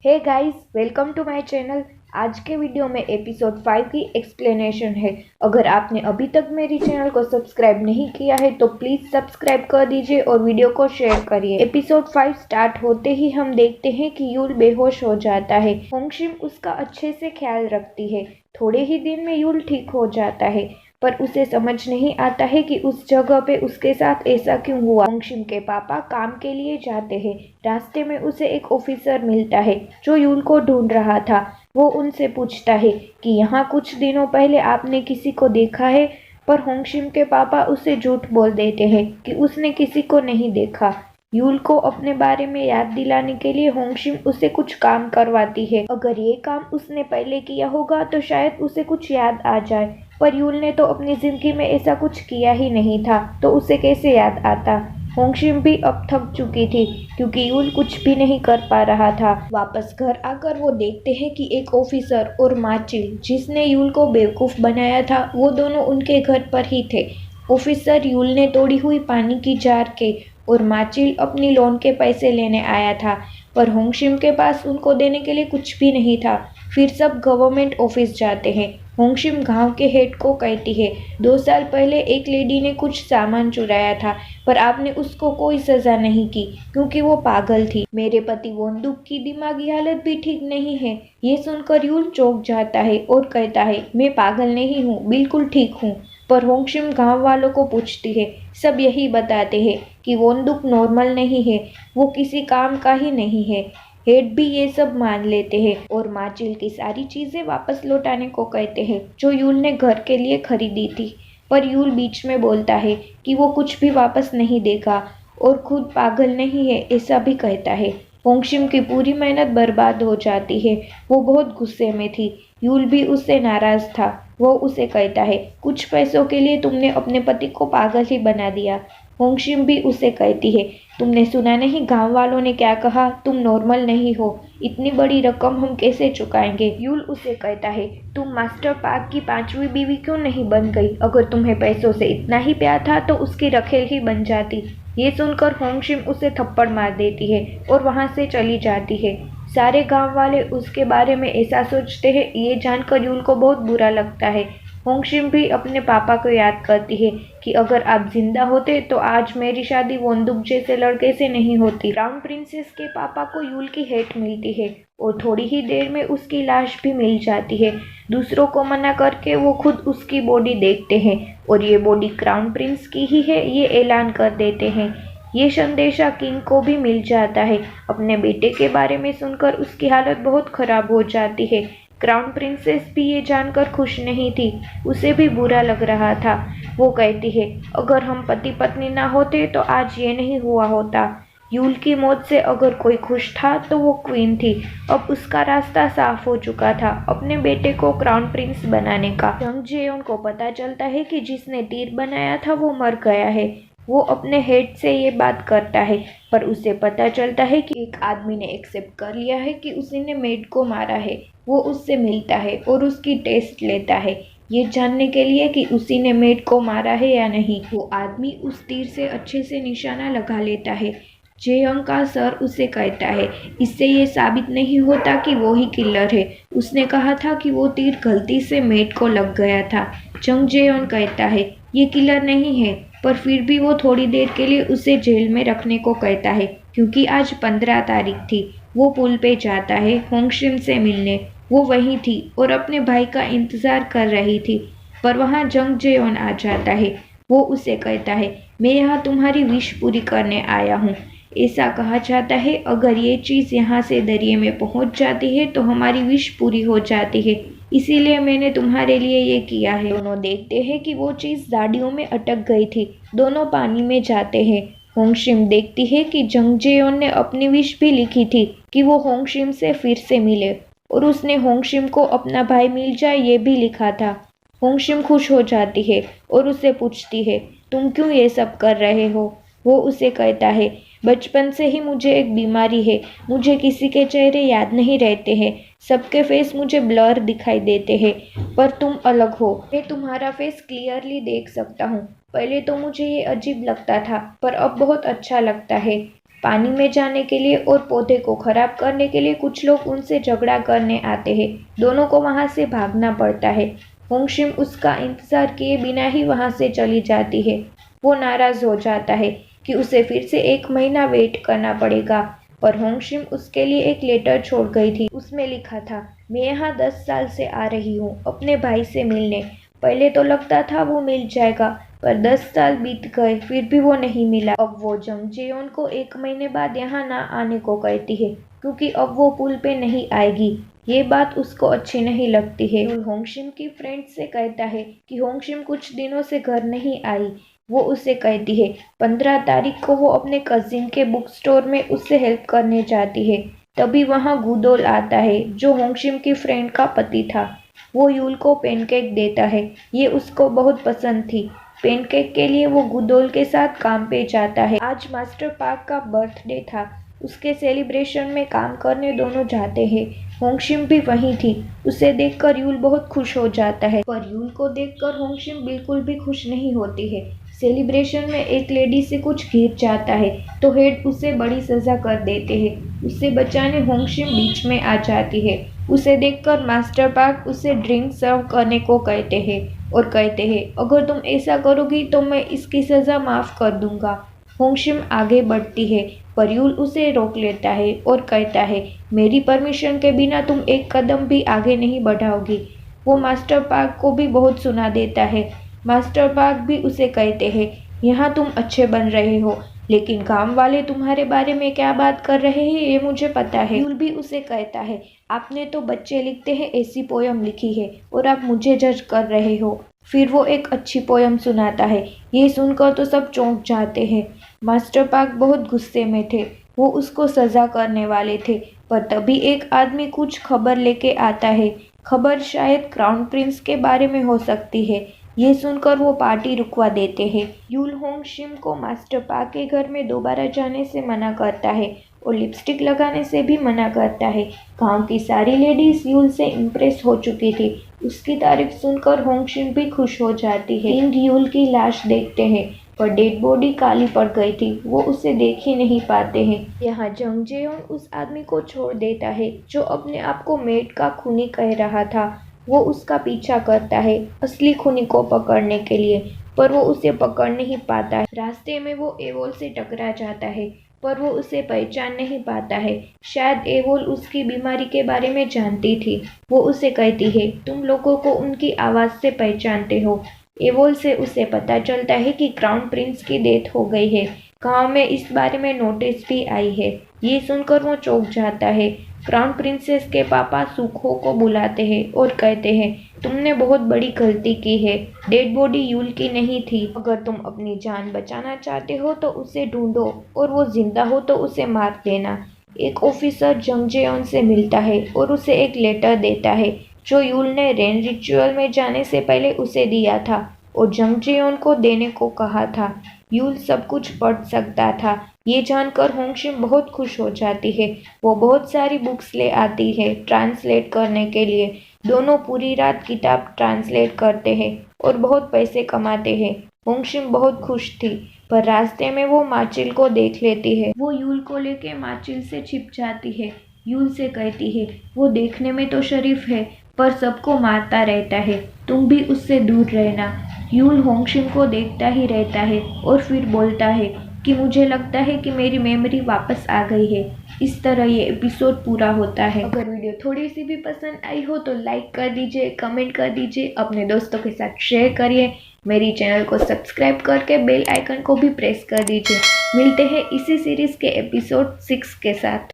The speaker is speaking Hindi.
Hey guys, welcome to my channel. आज के वीडियो में एपिसोड 5 की एक्सप्लेनेशन है। अगर आपने अभी तक मेरी चैनल को सब्सक्राइब नहीं किया है तो प्लीज सब्सक्राइब कर दीजिए और वीडियो को शेयर करिए। एपिसोड 5 स्टार्ट होते ही हम देखते हैं कि यूल बेहोश हो जाता है। होंगशिम उसका अच्छे से ख्याल रखती है। थोड़े ही दिन में यूल ठीक हो जाता है, पर उसे समझ नहीं आता है कि उस जगह पे उसके साथ ऐसा क्यों हुआ। होंगशिम के पापा काम के लिए जाते हैं। रास्ते में उसे एक ऑफिसर मिलता है जो यूल को ढूंढ रहा था। वो उनसे पूछता है कि यहाँ कुछ दिनों पहले आपने किसी को देखा है, पर होंगशिम के पापा उसे झूठ बोल देते हैं कि उसने किसी को नहीं देखा। यूल को अपने बारे में याद दिलाने के लिए होंगशिम उसे कुछ काम करवाती है। अगर ये काम उसने पहले किया होगा तो शायद उसे कुछ याद आ जाए, पर यूल ने तो अपनी जिंदगी में ऐसा कुछ किया ही नहीं था, तो उसे कैसे याद आता। होंगशिम भी अब थक चुकी थी क्योंकि यूल कुछ भी नहीं कर पा रहा था। वापस घर आकर वो देखते हैं कि एक ऑफिसर और माचिल, जिसने यूल को बेवकूफ बनाया था, वो दोनों उनके घर पर ही थे। ऑफिसर यूल ने तोड़ी हुई पानी की जार के और माचिल अपनी लोन के पैसे लेने आया था, पर होंगशिम के पास उनको देने के लिए कुछ भी नहीं था। फिर सब गवर्नमेंट ऑफिस जाते हैं। होंगशिम गांव के हेड को कहती है, 2 साल पहले एक लेडी ने कुछ सामान चुराया था, पर आपने उसको कोई सजा नहीं की क्योंकि वो पागल थी। मेरे पति वोंदुक की दिमागी हालत भी ठीक नहीं है। ये सुनकर यूल चौंक जाता है और कहता है, मैं पागल नहीं हूँ, बिल्कुल ठीक हूँ। पर होंगशिम गांव वालों को पूछती है। सब यही बताते हैं कि वोंदुक नॉर्मल नहीं है, वो किसी काम का ही नहीं है। हेड भी ये सब मान लेते हैं और माचिल की सारी चीजें वापस लौटाने को कहते हैं जो यूल ने घर के लिए खरीदी थी। पर यूल बीच में बोलता है कि वो कुछ भी वापस नहीं देगा और खुद पागल नहीं है, ऐसा भी कहता है। होंगशिम की पूरी मेहनत बर्बाद हो जाती है। वो बहुत गुस्से में थी। यूल भी उससे नाराज था। वो उसे कहता है, कुछ पैसों के लिए तुमने अपने पति को पागल ही बना दिया। होंगशिम भी उसे कहती है, तुमने सुना नहीं गांव वालों ने क्या कहा, तुम नॉर्मल नहीं हो, इतनी बड़ी रकम हम कैसे चुकाएंगे। यूल उसे कहता है, तुम मास्टर पार्क की 5वीं बीवी क्यों नहीं बन गई। अगर तुम्हें पैसों से इतना ही प्यार था तो उसकी रखेल ही बन जाती। ये सुनकर होंगशिम उसे थप्पड़ मार देती है और वहां से चली जाती है। सारे गांव वाले उसके बारे में ऐसा सोचते हैं। ये जानकर यूल को बहुत बुरा लगता है। होंगशिम भी अपने पापा को याद करती है कि अगर आप जिंदा होते तो आज मेरी शादी वोंदुक जैसे लड़के से नहीं होती। क्राउन प्रिंसेस के पापा को यूल की हेट मिलती है और थोड़ी ही देर में उसकी लाश भी मिल जाती है। दूसरों को मना करके वो खुद उसकी बॉडी देखते हैं और ये बॉडी क्राउन प्रिंस की ही है, ये ऐलान कर देते हैं। ये संदेशा किंग को भी मिल जाता है। अपने बेटे के बारे में सुनकर उसकी हालत बहुत खराब हो जाती है। क्राउन प्रिंसेस भी ये जानकर खुश नहीं थी, उसे भी बुरा लग रहा था। वो कहती है, अगर हम पति पत्नी ना होते तो आज ये नहीं हुआ होता। यूल की मौत से अगर कोई खुश था तो वो क्वीन थी। अब उसका रास्ता साफ हो चुका था अपने बेटे को क्राउन प्रिंस बनाने का। जंग जेयोन को पता चलता है कि जिसने तीर बनाया था वो मर गया है। वो अपने हेड से ये बात करता है, पर उसे पता चलता है कि एक आदमी ने एक्सेप्ट कर लिया है कि उसी ने मेड को मारा है। वो उससे मिलता है और उसकी टेस्ट लेता है, ये जानने के लिए कि उसी ने मेड को मारा है या नहीं। वो आदमी उस तीर से अच्छे से निशाना लगा लेता है। जेयोंग का सर उसे कहता है, इससे ये साबित नहीं होता कि वो ही किलर है। उसने कहा था कि वो तीर गलती से मेड को लग गया था। जंग जेयोंग कहता है, ये किलर नहीं है, पर फिर भी वो थोड़ी देर के लिए उसे जेल में रखने को कहता है क्योंकि आज 15 तारीख थी। वो पुल पे जाता है होंगशिम से मिलने। वो वहीं थी और अपने भाई का इंतजार कर रही थी, पर वहाँ जंग जेयोन आ जाता है। वो उसे कहता है, मैं यहाँ तुम्हारी विश पूरी करने आया हूँ। ऐसा कहा जाता है अगर ये चीज़ यहाँ से दरिए में पहुँच जाती है तो हमारी विश पूरी हो जाती है, इसीलिए मैंने तुम्हारे लिए ये किया है। दोनों देखते हैं कि वो चीज़ झाड़ियों में अटक गई थी। दोनों पानी में जाते हैं। होंगशिम देखती है कि जंग जेयोन ने अपनी विश भी लिखी थी कि वो होंगशिम से फिर से मिले, और उसने होंगशिम को अपना भाई मिल जाए ये भी लिखा था। होंगशिम खुश हो जाती है और उससे पूछती है, तुम क्यों ये सब कर रहे हो। वो उसे कहता है, बचपन से ही मुझे एक बीमारी है, मुझे किसी के चेहरे याद नहीं रहते हैं, सबके फेस मुझे ब्लर दिखाई देते हैं, पर तुम अलग हो। मैं तुम्हारा फेस क्लियरली देख सकता हूँ। पहले तो मुझे ये अजीब लगता था, पर अब बहुत अच्छा लगता है। पानी में जाने के लिए और पौधे को खराब करने के लिए कुछ लोग उनसे झगड़ा करने आते हैं। दोनों को वहां से भागना पड़ता है। होंगशिम उसका इंतजार किए बिना ही वहां से चली जाती है। वो नाराज हो जाता है कि उसे फिर से 1 महीना वेट करना पड़ेगा, पर होंगशिम उसके लिए एक लेटर छोड़ गई थी। उसमें लिखा था, मैं यहाँ 10 साल से आ रही हूँ अपने भाई से मिलने। पहले तो लगता था वो मिल जाएगा, पर 10 साल बीत गए फिर भी वो नहीं मिला। अब वो जंग जेयोन को 1 महीने बाद यहाँ ना आने को कहती है, क्योंकि अब वो पुल पे नहीं आएगी। ये बात उसको अच्छी नहीं लगती है। होंगशिम की फ्रेंड से कहता है कि होंगशिम कुछ दिनों से घर नहीं आई। वो उसे कहती है 15 तारीख को वो अपने कजिन के बुक स्टोर में उससे हेल्प करने जाती है। तभी वहाँ गुदोल आता है, जो होंगशिम की फ्रेंड का पति था। वो यूल को पैनकेक देता है। ये उसको बहुत पसंद थी। पैनकेक के लिए वो गुदोल के साथ काम पे जाता है। आज मास्टर पार्क का बर्थडे था। उसके सेलिब्रेशन में काम करने दोनों जाते हैं। होंगशिम भी वहीं थी। उसे देखकर यूल बहुत खुश हो जाता है, पर यूल को देखकर होंगशिम बिल्कुल भी खुश नहीं होती है। सेलिब्रेशन में एक लेडी से कुछ गिर जाता है तो हेड उसे बड़ी सजा कर देते हैं। उसे बचाने होंगशिम बीच में आ जाती है। उसे देखकर मास्टर पार्क उसे ड्रिंक सर्व करने को कहते हैं और कहते हैं, अगर तुम ऐसा करोगी तो मैं इसकी सजा माफ कर दूंगा। होंगशिम आगे बढ़ती है, पर यूल उसे रोक लेता है और कहता है, मेरी परमिशन के बिना तुम एक कदम भी आगे नहीं बढ़ाओगी। वो मास्टर पार्क को भी बहुत सुना देता है। मास्टर पार्क भी उसे कहते हैं, यहाँ तुम अच्छे बन रहे हो, लेकिन काम वाले तुम्हारे बारे में क्या बात कर रहे हैं ये मुझे पता है। यूल भी उसे कहता है, आपने तो बच्चे लिखते हैं ऐसी पोयम लिखी है और आप मुझे जज कर रहे हो। फिर वो एक अच्छी पोयम सुनाता है। ये सुनकर तो सब चौंक जाते हैं। मास्टर पार्क बहुत गुस्से में थे। वो उसको सजा करने वाले थे, पर तभी एक आदमी कुछ खबर लेके आता है। खबर शायद क्राउन प्रिंस के बारे में हो सकती है। ये सुनकर वो पार्टी रुकवा देते हैं। यूल होंगशिम को मास्टर पार्क के घर में दोबारा जाने से मना करता है और लिपस्टिक लगाने से भी मना करता है। गांव की सारी लेडीज यूल से इम्प्रेस हो चुकी थी। उसकी तारीफ सुनकर होंगशिम भी खुश हो जाती है। किंग यूल की लाश देखते हैं, पर डेड बॉडी काली पड़ गई थी। वो उसे देख ही नहीं पाते हैं। यहाँ जंग जेयोन उस आदमी को छोड़ देता है जो अपने आप को मेड का खूनी कह रहा था। वो उसका पीछा करता है असली खूनी को पकड़ने के लिए, पर वो उसे पकड़ नहीं पाता है। रास्ते में वो एवोल से टकरा जाता है, पर वो उसे पहचान नहीं पाता है। शायद एवोल उसकी बीमारी के बारे में जानती थी। वो उसे कहती है, तुम लोगों को उनकी आवाज़ से पहचानते हो। एवोल से उसे पता चलता है कि क्राउन प्रिंस की डेथ हो गई है। गांव में इस बारे में नोटिस भी आई है। ये सुनकर वो चौंक जाता है। क्राउन प्रिंसेस के पापा सुखो को बुलाते हैं और कहते हैं, तुमने बहुत बड़ी गलती की है। डेड बॉडी यूल की नहीं थी। अगर तुम अपनी जान बचाना चाहते हो तो उसे ढूंढो, और वो जिंदा हो तो उसे मार देना। एक ऑफिसर जंग जेयोन से मिलता है और उसे एक लेटर देता है जो यूल ने रेन रिचुअल में जाने से पहले उसे दिया था और जंग जेयोन को देने को कहा था। यूल सब कुछ पढ़ सकता था। ये जानकर होंगशिम बहुत खुश हो जाती है। वो बहुत सारी बुक्स ले आती है ट्रांसलेट करने के लिए। दोनों पूरी रात किताब ट्रांसलेट करते हैं और बहुत पैसे कमाते हैं। होंगशिम बहुत खुश थी, पर रास्ते में वो माचिल को देख लेती है। वो यूल को लेके माचिल से छिप जाती है। यूल से कहती है, वो देखने में तो शरीफ है, पर सबको मारता रहता है। तुम भी उससे दूर रहना। यूल होंगशिम को देखता ही रहता है और फिर बोलता है कि मुझे लगता है कि मेरी मेमोरी वापस आ गई है। इस तरह ये एपिसोड पूरा होता है। अगर वीडियो थोड़ी सी भी पसंद आई हो तो लाइक कर दीजिए, कमेंट कर दीजिए, अपने दोस्तों के साथ शेयर करिए। मेरी चैनल को सब्सक्राइब करके बेल आइकन को भी प्रेस कर दीजिए। मिलते हैं इसी सीरीज़ के एपिसोड 6 के साथ।